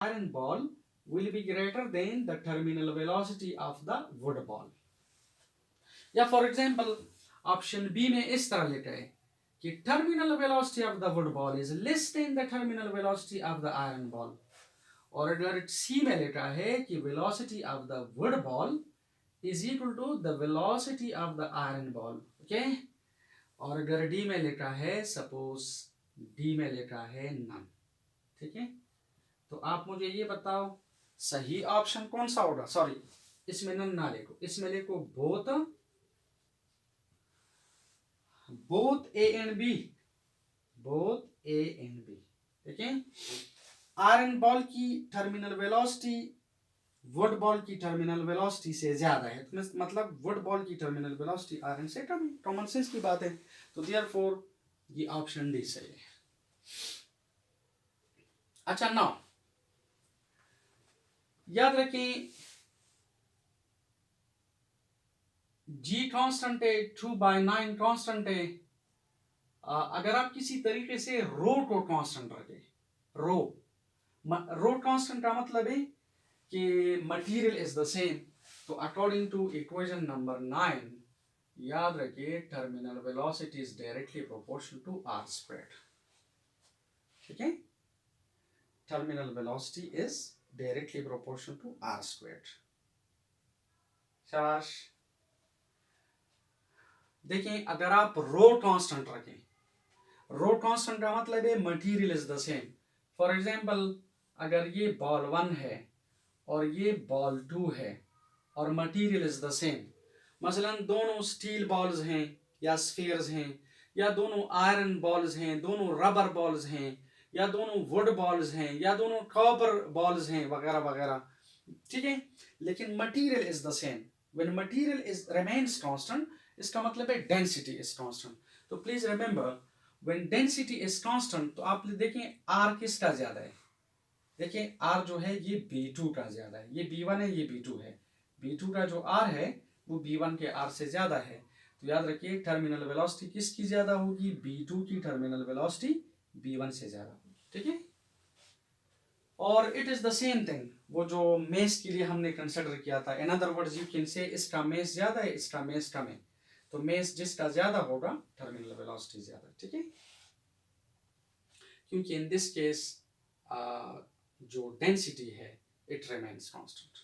iron ball will be greater than the terminal velocity of the wood ball. या for example option B में इस तरह लिखा है कि terminal velocity of the wood ball is less than the terminal velocity of the iron ball. और अगर C में लिखा है कि velocity of the wood ball is equal to the velocity of the iron ball. Okay, और अगर D में लिखा है, सपोज डी में लिखा है नन। ठीक है, तो आप मुझे ये बताओ सही ऑप्शन कौन सा होगा। सॉरी, इसमें नन ना लिखो, इसमें लिखो both A and B, both A and B. ठीक है, आयरन बॉल की टर्मिनल वेलोसिटी वुड बॉल की टर्मिनल वेलोसिटी से ज्यादा है, तो मतलब वुड बॉल की टर्मिनल वेलोसिटी आयरन से कम है। कॉमन सेंस की बात है, तो देयरफॉर ये ऑप्शन डी सही है। अच्छा, नाउ याद रखें जी कांस्टेंट है, 2/9 कांस्टेंट है। अगर आप किसी तरीके से रो को कांस्टेंट रखें, रो कांस्टेंट का मतलब है कि मटेरियल इज द सेम, तो अकॉर्डिंग टू इक्वेशन नंबर 9 याद रखिए terminal velocity is directly proportional to R squared. ठीक है, terminal velocity is directly proportional to R squared. शाबाश। देखें, अगर आप रो कांस्टेंट रखें, रो कांस्टेंट का मतलब है material is the same. For example, अगर ये बॉल 1 है और ये बॉल 2 है और मटेरियल इज द सेम, मसलन दोनों स्टील बॉल्स हैं या स्फीयर्स हैं, या दोनों आयरन बॉल्स हैं, दोनों रबर बॉल्स हैं, या दोनों वुड बॉल्स हैं, या दोनों कॉपर बॉल्स हैं, वगैरह वगैरह। ठीक है, लेकिन material is the same. When material is remains constant, इसका मतलब है डेंसिटी इज कांस्टेंट। तो please remember, when density is constant, तो आप देखें आर किसका ज्यादा है। देखिए आर जो है ये B2 का ज्यादा है, ये B1 है, ये B2 है। B2 का जो आर है वो B1 के आर से ज्यादा है। तो याद रखिए टर्मिनल वेलोसिटी किसकी ज्यादा होगी, B2 की टर्मिनल वेलोसिटी B1 से ज्यादा होगी। ठीक है, और it is the same thing वो जो मेस के लिए हमने कंसिडर किया था। In other words you can say इसका मेस ज्यादा है, इसका मेस कम है, तो मेस जिसका ज्यादा होगा टर्मिनल वेलोसिटी ज्यादा। ठीक है, क्योंकि इन दिस केस जो डेंसिटी है इट रिमेन्स कांस्टेंट।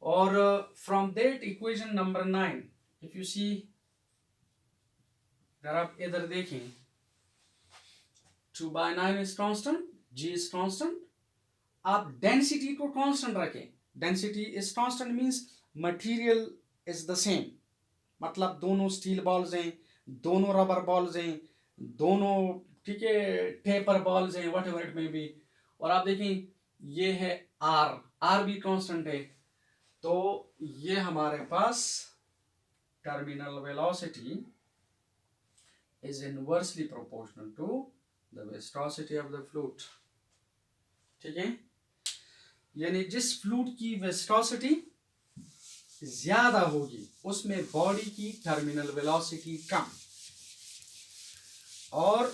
और from that equation number 9 if you see, अगर आप इधर देखें 2/9 is constant, g is constant, आप डेंसिटी को कांस्टेंट रखें। Density is constant means material is the same, मतलब दोनों स्टील बॉल्स हैं, दोनों रबर बॉल्स हैं, दोनों ठीक है टेपर बॉल्स हैं, what ever it may be. और आप देखें ये है आर भी कांस्टेंट है, तो ये हमारे पास terminal velocity is inversely proportional to the viscosity of the fluid। ठीक है, यानी जिस फ्लूइड की विस्कोसिटी ज्यादा होगी उसमें बॉडी की टर्मिनल वेलोसिटी कम, और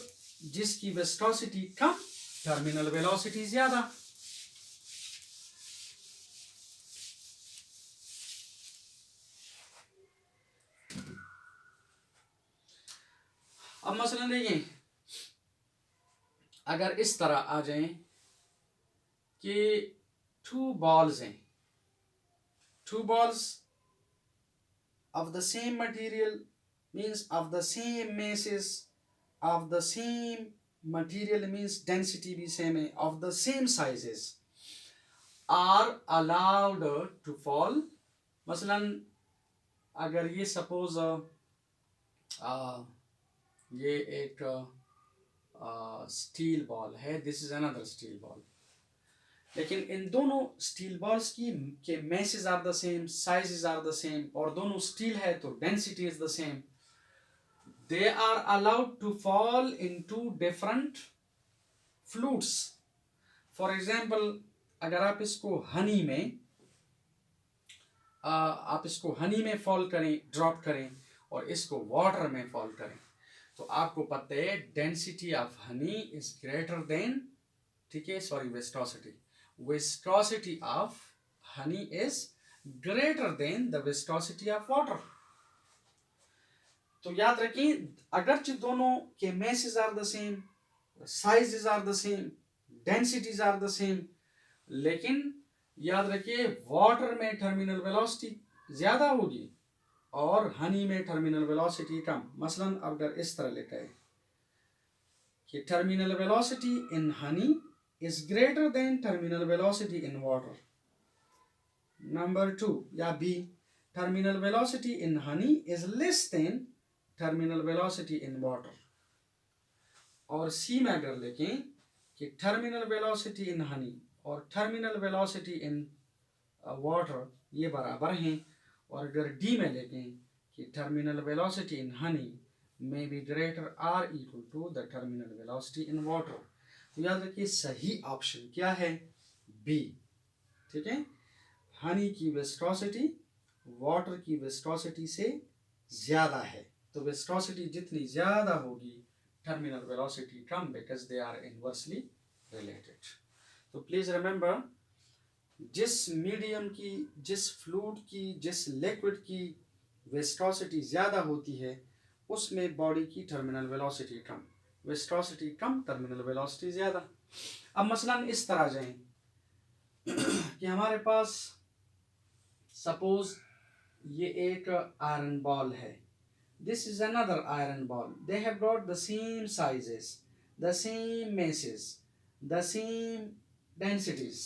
जिसकी विस्कोसिटी कम टर्मिनल वेलोसिटी ज्यादा। अब मसलन देखिए, अगर इस तरह आ जाए कि 2 balls हैं, 2 balls of the same material means of the same masses, of the same material means density भी same है, of the same sizes are allowed to fall। मसलन अगर ये सपोज ये एक स्टील बॉल है, this is another steel ball, लेकिन इन दोनों स्टील बॉल्स की के masses are the same, sizes are the same, और दोनों स्टील है तो density is the same. They are allowed to fall into different fluids. For example, अगर आप इसको हनी में फॉल करें, ड्रॉप करें, और इसको वाटर में फॉल करें, तो आपको पता है density of honey is greater than ठीक है, sorry viscosity of honey is greater than the viscosity of water. तो याद रखिए, अगरचे दोनों के masses are the same, sizes are the same, densities are the same, लेकिन याद रखिए वाटर में टर्मिनल वेलोसिटी ज्यादा होगी और हनी में टर्मिनल वेलोसिटी कम। मसलन अगर इस तरह लिखा है कि terminal velocity in honey is greater than terminal velocity in water. Number 2 या B, terminal velocity in honey is less than terminal velocity in water. और सी में अगर लिखें कि टर्मिनल वेलोसिटी इन हनी और टर्मिनल वेलोसिटी इन वाटर ये बराबर हैं, और अगर डी में लिखें कि terminal velocity in Honey may be greater or equal to the terminal velocity in water। तो याद रखिए सही ऑप्शन क्या है, बी। ठीक है, हनी की विस्कोसिटी वाटर की विस्कोसिटी से ज्यादा है, तो विस्कोसिटी जितनी ज्यादा होगी टर्मिनल वेलोसिटी कम, because they are inversely related. तो प्लीज रिमेंबर, जिस मीडियम की, जिस फ्लूइड की, जिस लिक्विड की विस्कोसिटी ज्यादा होती है उसमें बॉडी की टर्मिनल वेलोसिटी कम, विस्कोसिटी कम, टर्मिनल वेलोसिटी ज्यादा। अब मसलन इस तरह जाएं कि हमारे पास सपोज ये एक आयरन बॉल है, this is another iron ball, they have got the same sizes, the same masses, the same densities,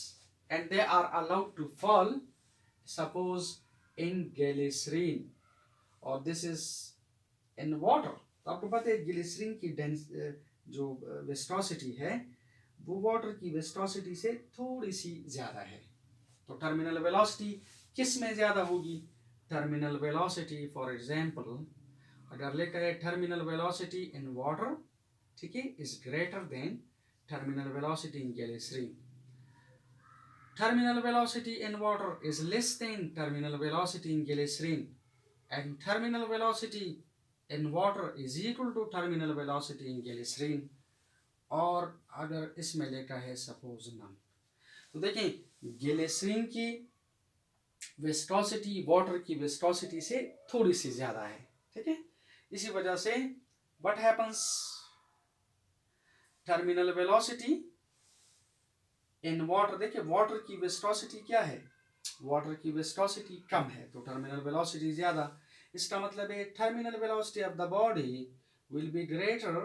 and they are allowed to fall suppose in glycerin, or this is in water। तो आपको पता है glycerine की जो viscosity है वो water की viscosity से थोड़ी सी ज्यादा है। तो टर्मिनल वेलोसिटी किस में ज्यादा होगी, टर्मिनल वेलोसिटी फॉर एग्जांपल अगर लिखा है टर्मिनल वेलोसिटी इन वाटर, ठीक है, is greater then terminal velocity in glycerin। Terminal velocity in water is less than terminal velocity in glycerin, and terminal velocity in water is equal to terminal velocity in glycerin। और अगर इसमें लिखा है suppose नम, तो देखें glycerine की viscosity water की viscosity से थोड़ी सी ज्यादा है, ठीक है। इसी वजह से what happens, terminal velocity in water, देखिए वाटर की विस्कोसिटी क्या है, वाटर की विस्कोसिटी कम है तो टर्मिनल वेलोसिटी ज्यादा। इसका मतलब है terminal velocity of the body will be greater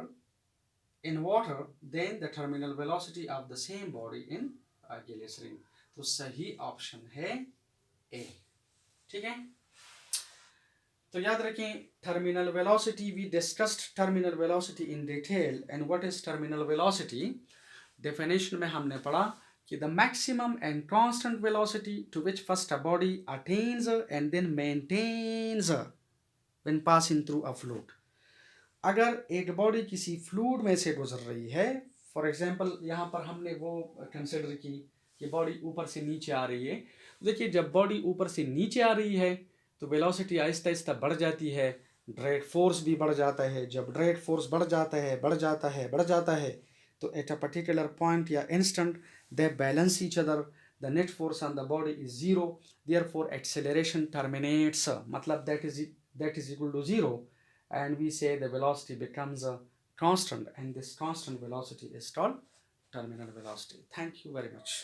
in water than the terminal velocity of the same body in glycerine. तो सही ऑप्शन है ए, ठीक है। तो याद रखें terminal velocity, we discussed terminal velocity in detail, and what is terminal velocity. Definition में हमने पढ़ा कि the maximum and constant velocity to which first a body attains and then maintains when passing through a fluid. अगर एक body किसी fluid में से गुजर रही है, फॉर एग्जांपल यहाँ पर हमने वो कंसिडर की कि बॉडी ऊपर से नीचे आ रही है। देखिए जब बॉडी ऊपर से नीचे आ रही है तो वेलोसिटी आहिस्ता आहिस्ता बढ़ जाती है, ड्रैग फोर्स भी बढ़ जाता है। जब ड्रैग फोर्स बढ़ जाता है तो एट अ पर्टिकुलर पॉइंट या instant they balance each other, the net force on the body is zero, therefore acceleration terminates, मतलब that is equal to zero, and we say the velocity becomes a constant, and this constant velocity is called terminal velocity। Thank you very much।